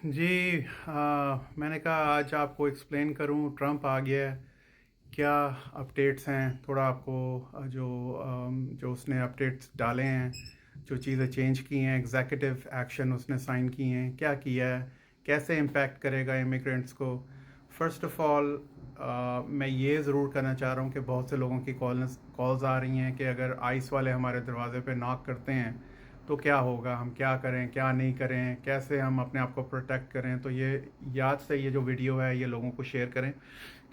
जी। मैंने कहा आज आपको एक्सप्लेन करूं, ट्रम्प आ गया है, क्या अपडेट्स हैं। थोड़ा आपको जो उसने अपडेट्स डाले हैं, जो चीज़ें चेंज की हैं, एग्जीक्यूटिव एक्शन उसने साइन किए हैं, क्या किया है, कैसे इम्पैक्ट करेगा इमिग्रेंट्स को। फ़र्स्ट ऑफ़ ऑल मैं ये ज़रूर करना चाह रहा हूँ कि बहुत से लोगों की कॉल्स आ रही हैं कि अगर आइस वाले हमारे दरवाजे पे नॉक करते हैं तो क्या होगा, हम क्या करें, क्या नहीं करें, कैसे हम अपने आप को प्रोटेक्ट करें। तो ये याद से ये जो वीडियो है ये लोगों को शेयर करें,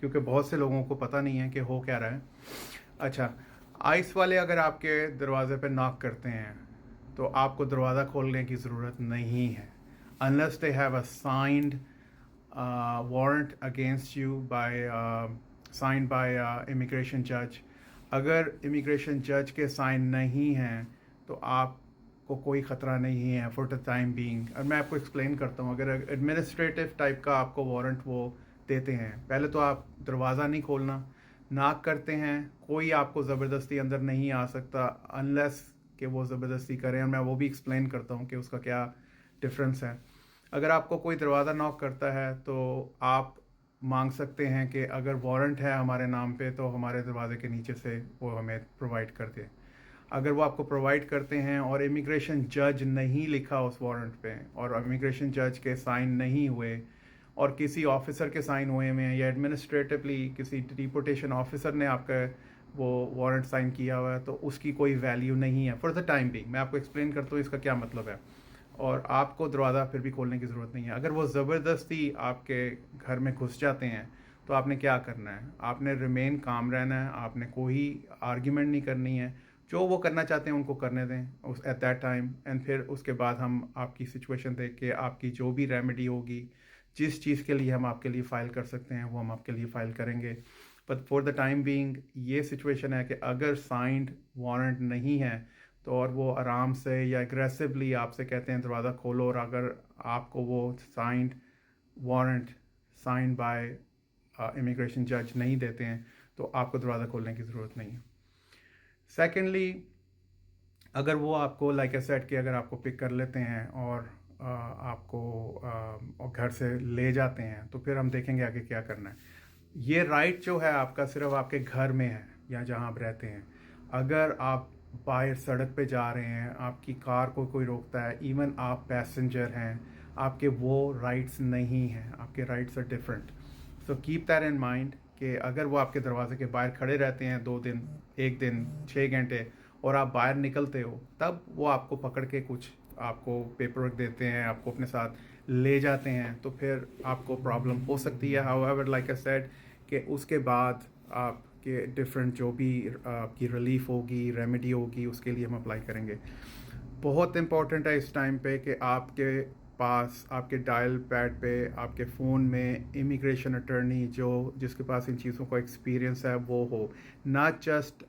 क्योंकि बहुत से लोगों को पता नहीं है कि हो क्या रहा है। अच्छा, आइस वाले अगर आपके दरवाजे पे नॉक करते हैं तो आपको दरवाज़ा खोलने की ज़रूरत नहीं है, unless they have a signed warrant against you by signed by immigration जज। अगर इमिग्रेशन जज के साइन नहीं हैं तो आपको कोई ख़तरा नहीं है फॉर द टाइम बीइंग। और मैं आपको एक्सप्लेन करता हूँ, अगर एडमिनिस्ट्रेटिव टाइप का आपको वारंट वो देते हैं, पहले तो आप दरवाज़ा नहीं खोलना, नाक करते हैं, कोई आपको ज़बरदस्ती अंदर नहीं आ सकता अनलेस कि वो ज़बरदस्ती करें। और मैं वो भी एक्सप्लेन करता हूँ कि उसका क्या डिफरेंस है। अगर आपको कोई दरवाज़ा नॉक करता है तो आप मांग सकते हैं कि अगर वारंट है हमारे नाम पे तो हमारे दरवाजे के नीचे से वो हमें प्रोवाइड कर दे। अगर वो आपको प्रोवाइड करते हैं और इमिग्रेशन जज नहीं लिखा उस वारंट पे, और इमिग्रेशन जज के साइन नहीं हुए और किसी ऑफिसर के साइन हुए में, या एडमिनिस्ट्रेटिवली किसी डिपोटेशन ऑफिसर ने आपका वो वारंट साइन किया हुआ है, तो उसकी कोई वैल्यू नहीं है फॉर द टाइम बिंग। मैं आपको एक्सप्लेन करता हूँ इसका क्या मतलब है। और आपको दरवाज़ा फिर भी खोलने की ज़रूरत नहीं है। अगर वो ज़बरदस्ती आपके घर में घुस जाते हैं तो आपने क्या करना है, आपने रिमेन काम रहना है, आपने कोई आर्ग्यूमेंट नहीं करनी है। जो वो करना चाहते हैं उनको करने दें उस एट दैट टाइम, एंड फिर उसके बाद हम आपकी सिचुएशन देख के आपकी जो भी रेमेडी होगी, जिस चीज़ के लिए हम आपके लिए फ़ाइल कर सकते हैं वो हम आपके लिए फ़ाइल करेंगे। But for the time being ये सिचुएशन है कि अगर साइंड वारंट नहीं है तो और वो आराम से या एग्रेसिवली आपसे कहते हैं दरवाज़ा खोलो, और अगर आपको वो signed warrant sign by immigration जज नहीं देते हैं तो आपको दरवाज़ा खोलने की ज़रूरत नहीं है। सेकेंडली, अगर वो आपको लाइक ए सेट कि अगर आपको पिक कर लेते हैं और आपको और घर से ले जाते हैं तो फिर हम देखेंगे आगे क्या करना है। ये राइट जो है आपका सिर्फ आपके घर में है या जहाँ आप रहते हैं। अगर आप बाहर सड़क पे जा रहे हैं, आपकी कार को कोई रोकता है, इवन आप पैसेंजर हैं, आपके वो राइट्स नहीं हैं, आपके rights are different. So keep that in mind कि अगर वो आपके दरवाजे के बाहर खड़े रहते हैं 2 दिन, 1 दिन, 6 घंटे, और आप बाहर निकलते हो, तब वो आपको पकड़ के कुछ आपको पेपर वर्क देते हैं, आपको अपने साथ ले जाते हैं, तो फिर आपको प्रॉब्लम हो सकती है। हाउएवर लाइक आई सेड कि उसके बाद आपके डिफरेंट जो भी आपकी रिलीफ होगी, रेमेडी होगी, उसके लिए हम अप्लाई करेंगे। बहुत इंपॉर्टेंट है इस टाइम पे कि आपके पास आपके डायल पैड पे आपके फ़ोन में इमिग्रेशन अटर्नी जो जिसके पास इन चीज़ों का एक्सपीरियंस है वो हो, नॉट जस्ट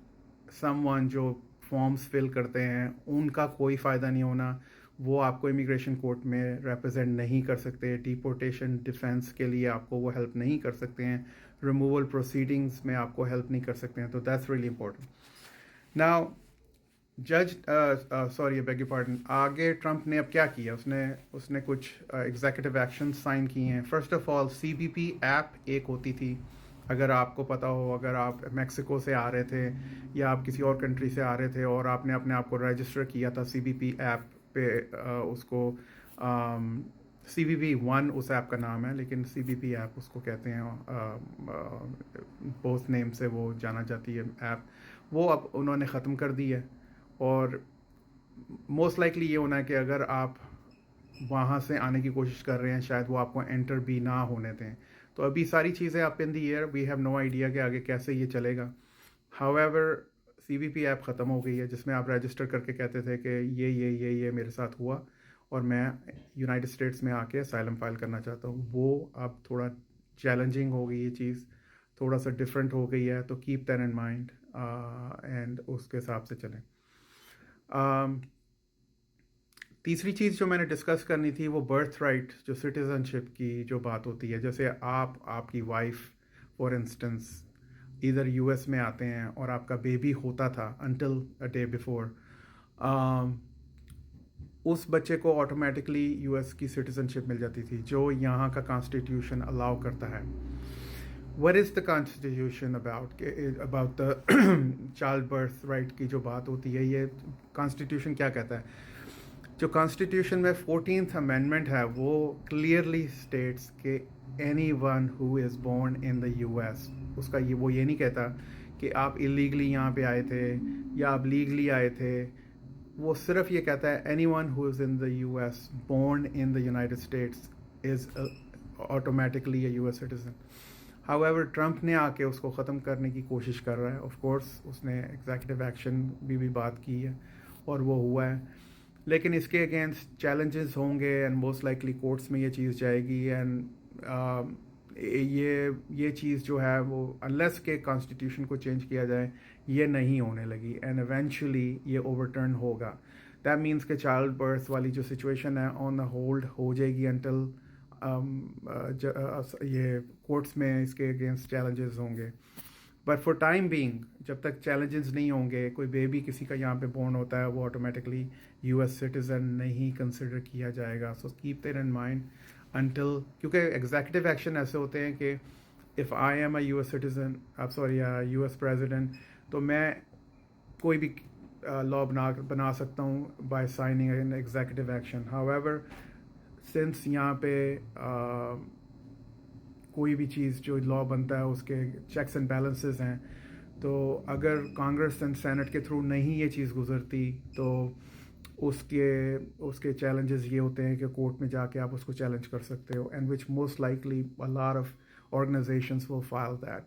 समवन जो फॉर्म्स फिल करते हैं, उनका कोई फ़ायदा नहीं होना। वो आपको इमिग्रेशन कोर्ट में रिप्रेजेंट नहीं कर सकते, डिपोर्टेशन डिफेंस के लिए आपको वो हेल्प नहीं कर सकते हैं, रिमूवल प्रोसीडिंग्स में आपको हेल्प नहीं कर सकते हैं। तो दैट्स रियली इंपॉर्टेंट। नाउ जज सॉरी बेग योर पार्डन, आगे ट्रंप ने अब क्या किया, उसने उसने कुछ एग्जीक्यूटिव एक्शन साइन किए हैं। First of all CBP app एक होती थी, अगर आपको पता हो, अगर आप मैक्सिको से आ रहे थे या आप किसी और कंट्री से आ रहे थे और आपने अपने आप को रजिस्टर किया था सीबीपी ऐप पे, उसको CBP 1 उस ऐप का नाम है, लेकिन CBP ऐप उसको कहते हैं, बोथ नेम से वो जाना जाती है ऐप। वो अब उन्होंने ख़त्म कर दी है, और मोस्ट लाइकली ये होना है कि अगर आप वहाँ से आने की कोशिश कर रहे हैं शायद वो आपको एंटर भी ना होने दें। तो अभी सारी चीज़ें up in the air, we have no idea कि आगे कैसे ये चलेगा। हाउएवर CBP ऐप ख़त्म हो गई है जिसमें आप रजिस्टर करके कहते थे कि ये मेरे साथ हुआ और मैं यूनाइटेड स्टेट्स में आके असाइलम फाइल करना चाहता हूँ। वो अब थोड़ा चैलेंजिंग हो गई ये चीज़, थोड़ा सा डिफरेंट हो गई है, तो keep that in mind and उसके हिसाब से चलें। तीसरी चीज़ जो मैंने डिस्कस करनी थी वो बर्थ राइट, जो सिटीज़नशिप की जो बात होती है। जैसे आपकी वाइफ फॉर इंस्टेंस इधर US में आते हैं और आपका बेबी होता था अनटिल अ डे बिफोर, उस बच्चे को ऑटोमेटिकली यूएस की सिटीजनशिप मिल जाती थी, जो यहाँ का कॉन्स्टिट्यूशन अलाउ करता है. What is the constitution about the child birth right की जो बात होती है, ये constitution क्या कहता है? जो constitution में 14th amendment है, वो clearly states कि anyone who is born in the US, उसका वो ये नहीं कहता कि आप illegally यहाँ पे आए थे या आप legally आए थे. वो सिर्फ ये कहता है anyone who is in the US, born in the United States, is automatically a US citizen. However, Trump ने आके उसको ख़त्म करने की कोशिश कर रहा है. ऑफ कोर्स उसने एग्जीक्यूटिव एक्शन भी बात की है और वो हुआ है, लेकिन इसके अगेंस्ट चैलेंजेस होंगे एंड मोस्ट लाइकली कोर्ट्स में ये चीज़ जाएगी. एंड ये चीज़ जो है वो अनलेस के कॉन्स्टिट्यूशन को चेंज किया जाए, ये नहीं होने लगी एंड इवेंचुअली ये ओवरटर्न होगा. दैट मीन्स के चाइल्ड बर्थ वाली जो सिचुएशन है ऑन द होल्ड हो जाएगी अनटिल ये कोर्ट्स में इसके अगेंस्ट चैलेंजेस होंगे. बट फॉर टाइम बीइंग, जब तक चैलेंजेस नहीं होंगे, कोई बेबी किसी का यहाँ पे बोर्न होता है, वो ऑटोमेटिकली यूएस सिटीज़न नहीं कंसिडर किया जाएगा. So keep that in mind until, क्योंकि एग्जीक्यूटिव एक्शन ऐसे होते हैं कि if I am a US citizen, US president, तो मैं कोई भी लॉ बना सकता हूँ by signing an executive action. However, since यहाँ पे कोई भी चीज़ जो लॉ बनता है उसके चेक्स एंड बैलेंसेस हैं, तो अगर कांग्रेस एंड सेनेट के थ्रू नहीं ये चीज़ गुजरती तो उसके चैलेंजेस ये होते हैं कि कोर्ट में जाके आप उसको चैलेंज कर सकते हो, and which most likely a lot of organizations will file that.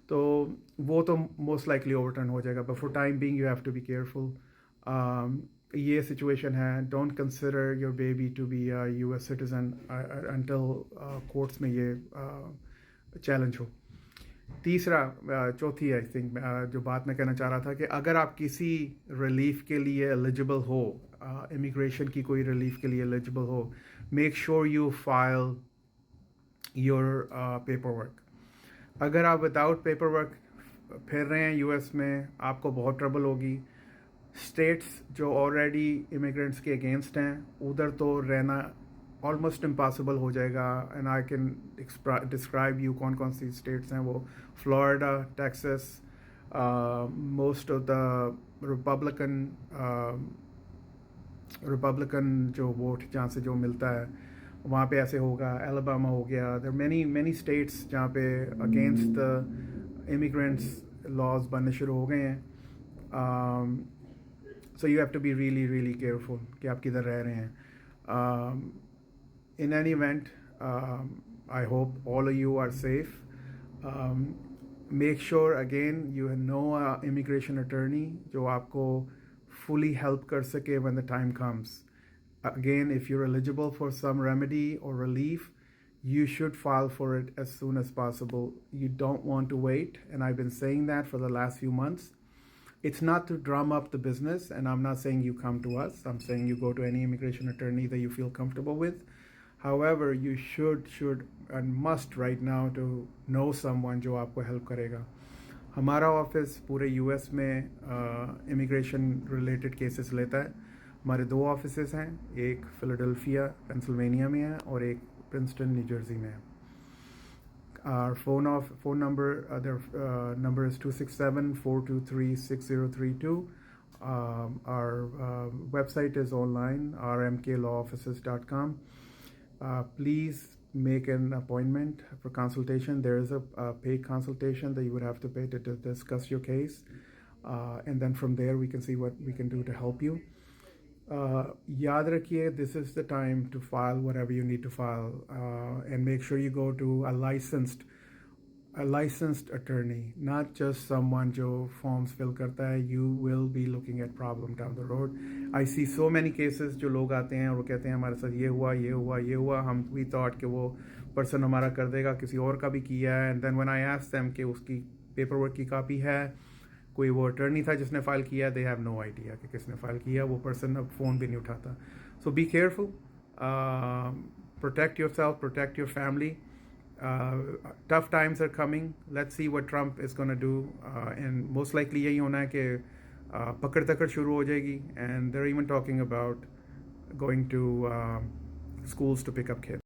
तो वो तो मोस्ट लाइकली ओवरटर्न हो जाएगा. But for time being you have to be careful. ये सिचुएशन है. Don't consider your baby to be a US citizen until courts में ये challenge हो. चौथी आई थिंक जो बात मैं कहना चाह रहा था कि अगर आप किसी रिलीफ के लिए एलिजिबल हो, इमिग्रेशन की कोई रिलीफ के लिए एलिजिबल हो, make sure you file your paper work. अगर आप विदाउट पेपर वर्क फिर रहे हैं यूएस में, आपको बहुत ट्रबल होगी. स्टेट्स जो ऑलरेडी इमिग्रेंट्स के अगेंस्ट हैं, उधर तो रहना ऑलमोस्ट इम्पॉसिबल हो जाएगा. And I can describe you कौन कौन सी स्टेट्स हैं वो. Florida, Texas, most of the Republican जो वोट जहाँ से जो मिलता है वहाँ पे ऐसे होगा. एलाबामा हो गया. देयर मैनी स्टेट्स जहाँ पे अगेंस्ट द इमिग्रेंट्स लॉज बनने शुरू हो गए हैं. So you have to be really, really careful कि आप किधर रह रहे हैं. In any event, I hope all of you are safe. Make sure again you know an immigration attorney जो आपको fully help कर सके when the time comes. Again, if you're eligible for some remedy or relief, you should file for it as soon as possible. You don't want to wait, and I've been saying that for the last few months. It's not to drum up the business, and I'm not saying you come to us. I'm saying you go to any immigration attorney that you feel comfortable with. However, you should and must right now to know someone जो आपको help करेगा. हमारा office पूरे US में immigration related cases लेता है. हमारे 2 offices हैं, एक फिलाडेल्फिया पेंसिल्वेनिया में है और एक प्रिंसटन न्यू जर्सी में है. Our phone number, their number is 267-423-6032. Our website is online, rmklawoffices.com. Please make an appointment for consultation. There is a paid consultation that you would have to pay to discuss your case, and then from there we can see what we can do to help you. याद रखिए, this is the time to file whatever you need to file, and make sure you go to a licensed attorney, not just someone जो forms fill करता है. You will be looking at problem down the road. I see so many cases जो लोग आते हैं और वो कहते हैं हमारे साथ ये हुआ. We thought कि वो person हमारा कर देगा, किसी और का भी किया है. And then when I asked them कि उसकी paperwork की copy है, कोई वो अटर्नी था जिसने फ़ाइल किया, दे हैव नो आइडिया कि किसने फ़ाइल किया. वो पर्सन अब फ़ोन भी नहीं उठाता. So be careful, protect yourself, protect your family. Tough times are coming. Let's see what Trump is gonna do. And most likely यही होना है कि पकड़ तकड़ शुरू हो जाएगी. And they are even talking about going to schools to pick up kids.